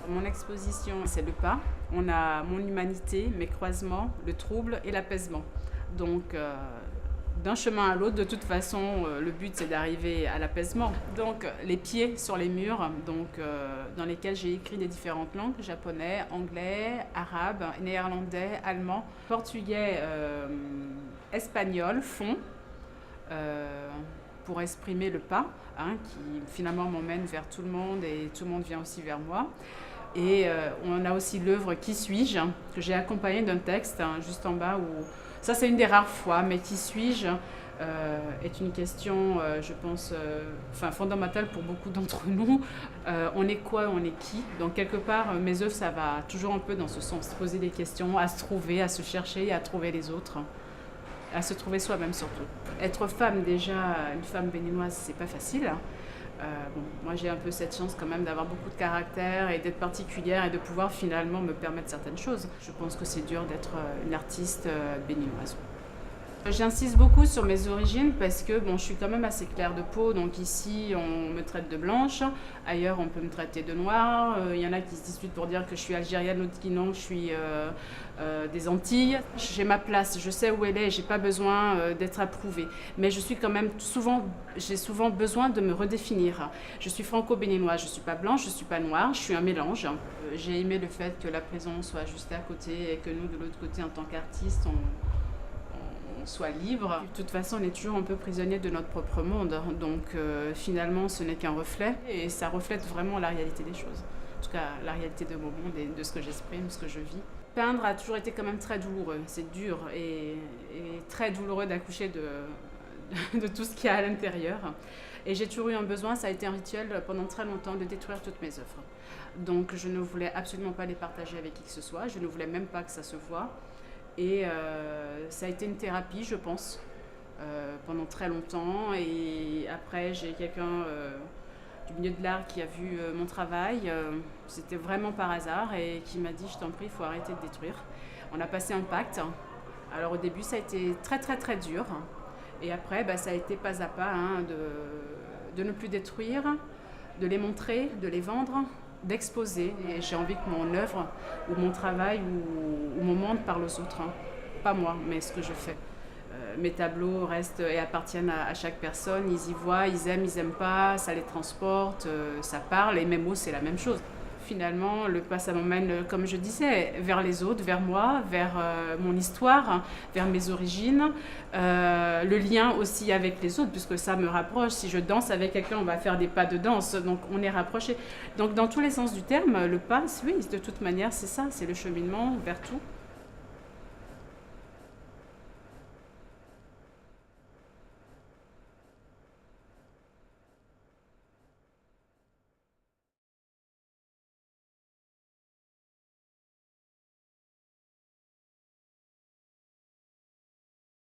Mon exposition, c'est le pas. On a mon humanité, mes croisements, le trouble et l'apaisement. Donc, d'un chemin à l'autre, de toute façon, le but c'est d'arriver à l'apaisement. Donc, les pieds sur les murs, dans lesquels j'ai écrit des différentes langues, japonais, anglais, arabe, néerlandais, allemand, portugais, espagnol, fond, pour exprimer le pas, qui finalement m'emmène vers tout le monde et tout le monde vient aussi vers moi. Et on a aussi l'œuvre Qui suis-je, que j'ai accompagné d'un texte juste en bas où ça c'est une des rares fois, mais qui suis-je est une question, je pense, fondamentale pour beaucoup d'entre nous. On est quoi, on est qui? Donc quelque part, mes œuvres, ça va toujours un peu dans ce sens, poser des questions, à se trouver, à se chercher, à trouver les autres, à se trouver soi-même surtout. Être femme déjà, une femme béninoise, c'est pas facile. Moi j'ai un peu cette chance quand même d'avoir beaucoup de caractère et d'être particulière et de pouvoir finalement me permettre certaines choses. Je pense que c'est dur d'être une artiste béninoise. J'insiste beaucoup sur mes origines parce que je suis quand même assez claire de peau, donc ici on me traite de blanche, ailleurs on peut me traiter de noire, il y en a qui se disputent pour dire que je suis algérienne, d'autres qui non, je suis des Antilles. J'ai ma place, je sais où elle est, j'ai pas besoin d'être approuvée, mais je suis quand même j'ai souvent besoin de me redéfinir. Je suis franco-béninoise, je suis pas blanche, je suis pas noire, je suis un mélange. J'ai aimé le fait que la prison soit juste à côté et que nous de l'autre côté en tant qu'artistes on soit libre. De toute façon, on est toujours un peu prisonnier de notre propre monde. Donc finalement, ce n'est qu'un reflet et ça reflète vraiment la réalité des choses. En tout cas, la réalité de mon monde et de ce que j'exprime, ce que je vis. Peindre a toujours été quand même très douloureux. C'est dur et très douloureux d'accoucher de tout ce qu'il y a à l'intérieur. Et j'ai toujours eu un besoin, ça a été un rituel pendant très longtemps, de détruire toutes mes œuvres. Donc je ne voulais absolument pas les partager avec qui que ce soit. Je ne voulais même pas que ça se voie. Et ça a été une thérapie, je pense, pendant très longtemps. Et après, j'ai quelqu'un du milieu de l'art qui a vu mon travail. C'était vraiment par hasard et qui m'a dit, je t'en prie, il faut arrêter de détruire. On a passé un pacte. Alors au début, ça a été très très très dur. Et après, ça a été pas à pas de ne plus détruire, de les montrer, de les vendre, d'exposer. Et j'ai envie que mon œuvre ou mon travail ou mon monde parle aux autres. Pas moi, mais ce que je fais. Mes tableaux restent et appartiennent à chaque personne. Ils y voient, ils aiment pas, ça les transporte, ça parle. Et mes mots, c'est la même chose. Finalement, le pas, ça m'emmène, comme je disais, vers les autres, vers moi, vers mon histoire, vers mes origines. Le lien aussi avec les autres, puisque ça me rapproche. Si je danse avec quelqu'un, on va faire des pas de danse, donc on est rapprochés. Donc dans tous les sens du terme, le pas, oui, de toute manière, c'est ça, c'est le cheminement vers tout.